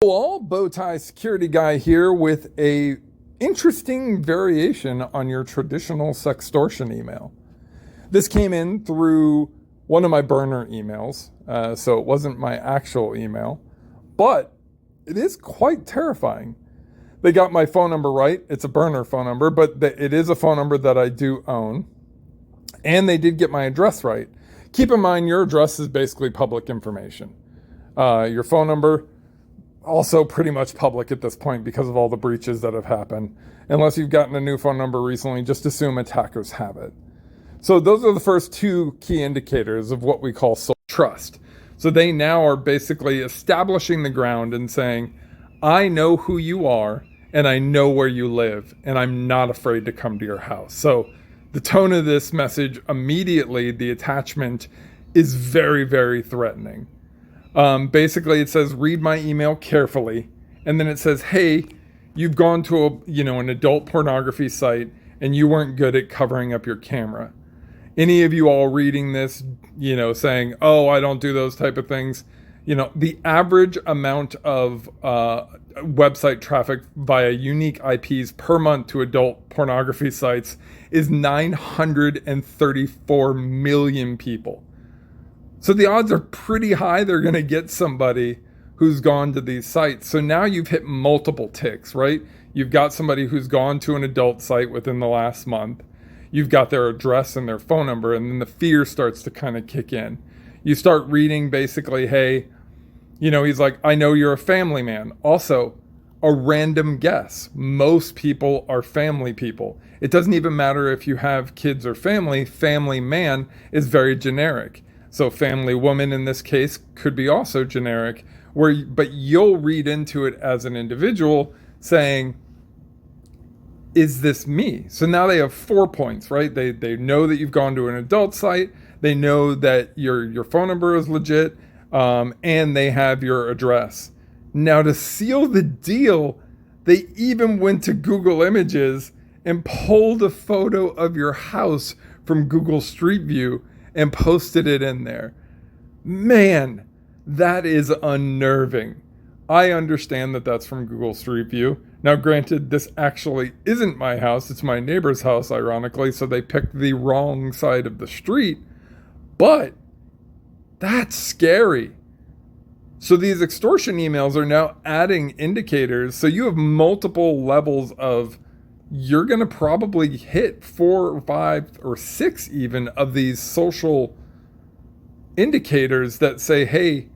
All BowTieSecurityGuy here with a interesting variation on your traditional sextortion email. This came in through one of my burner emails, so it wasn't my actual email, but it is quite terrifying. They got my phone number right. It's a burner phone number, but it is a phone number that I do own, and they did get my address right. Keep in mind, your address is basically public information. Your phone number, also pretty much public at this point because of all the breaches that have happened. Unless you've gotten a new phone number recently, just assume attackers have it. So those are the first two key indicators of what we call social trust. So they now are basically establishing the ground and saying, I know who you are and I know where you live and I'm not afraid to come to your house. So the tone of this message immediately, the attachment is very, very threatening. Basically, it says, read my email carefully. And then it says, hey, you've gone to an adult pornography site and you weren't good at covering up your camera. Any of you all reading this, saying, oh, I don't do those type of things. The average amount of website traffic via unique IPs per month to adult pornography sites is 934 million people. So the odds are pretty high they're going to get somebody who's gone to these sites. So now you've hit multiple ticks, right? You've got somebody who's gone to an adult site within the last month. You've got their address and their phone number, and then the fear starts to kind of kick in. You start reading basically, hey, he's like, I know you're a family man. Also, a random guess. Most people are family people. It doesn't even matter if you have kids or family. Family man is very generic. So family woman in this case could be also generic, but you'll read into it as an individual saying, is this me? So now they have 4 points, right? They know that you've gone to an adult site. They know that your phone number is legit, and they have your address. Now to seal the deal, they even went to Google Images and pulled a photo of your house from Google Street View and posted it in there. Man, that is unnerving. I understand that that's from Google Street View. Now, granted, this actually isn't my house. It's my neighbor's house, ironically, so they picked the wrong side of the street. But that's scary. So these extortion emails are now adding indicators. So you have multiple levels of, you're going to probably hit 4 or 5 or 6 even of these social indicators that say, hey,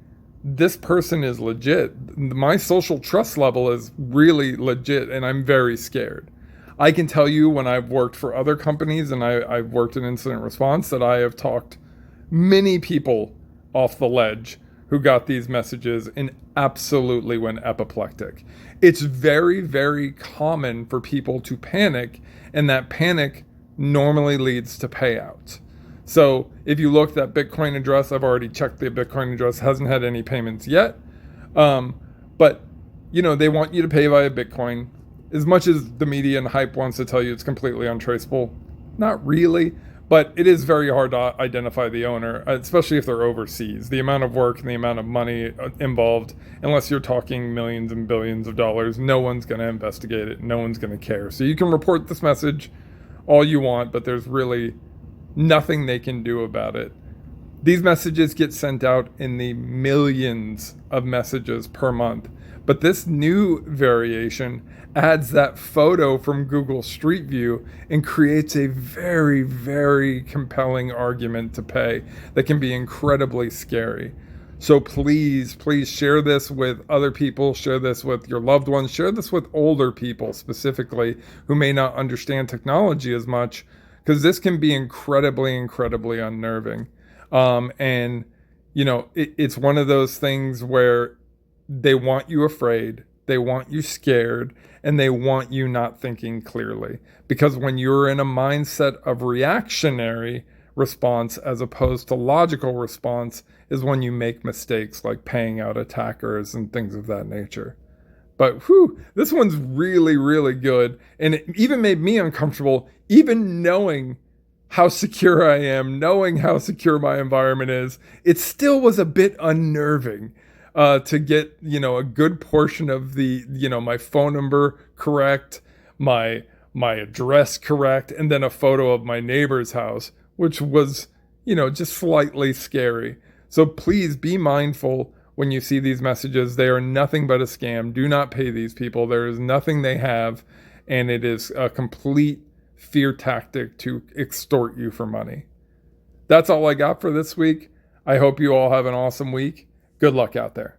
this person is legit. My social trust level is really legit and I'm very scared. I can tell you when I've worked for other companies and I've worked in incident response that I have talked many people off the ledge who got these messages and absolutely went apoplectic. It's very, very common for people to panic, and that panic normally leads to payouts. So if you look at that Bitcoin address, I've already checked the Bitcoin address, hasn't had any payments yet. But they want you to pay via Bitcoin. As much as the media and hype wants to tell you it's completely untraceable, not really. But it is very hard to identify the owner, especially if they're overseas. The amount of work and the amount of money involved, unless you're talking millions and billions of dollars, no one's going to investigate it. No one's going to care. So you can report this message all you want, but there's really nothing they can do about it. These messages get sent out in the millions of messages per month. But this new variation adds that photo from Google Street View and creates a very, very compelling argument to pay that can be incredibly scary. So please share this with other people, share this with your loved ones, share this with older people specifically who may not understand technology as much, because this can be incredibly, incredibly unnerving. It's one of those things where they want you afraid, they want you scared, and they want you not thinking clearly. Because when you're in a mindset of reactionary response as opposed to logical response is when you make mistakes like paying out attackers and things of that nature. But this one's really, really good. And it even made me uncomfortable, even knowing how secure I am, knowing how secure my environment is. It still was a bit unnerving. to get, a good portion of the, my phone number correct, my address correct, and then a photo of my neighbor's house, which was, just slightly scary. So please be mindful when you see these messages. They are nothing but a scam. Do not pay these people. There is nothing they have, and it is a complete fear tactic to extort you for money. That's all I got for this week. I hope you all have an awesome week. Good luck out there.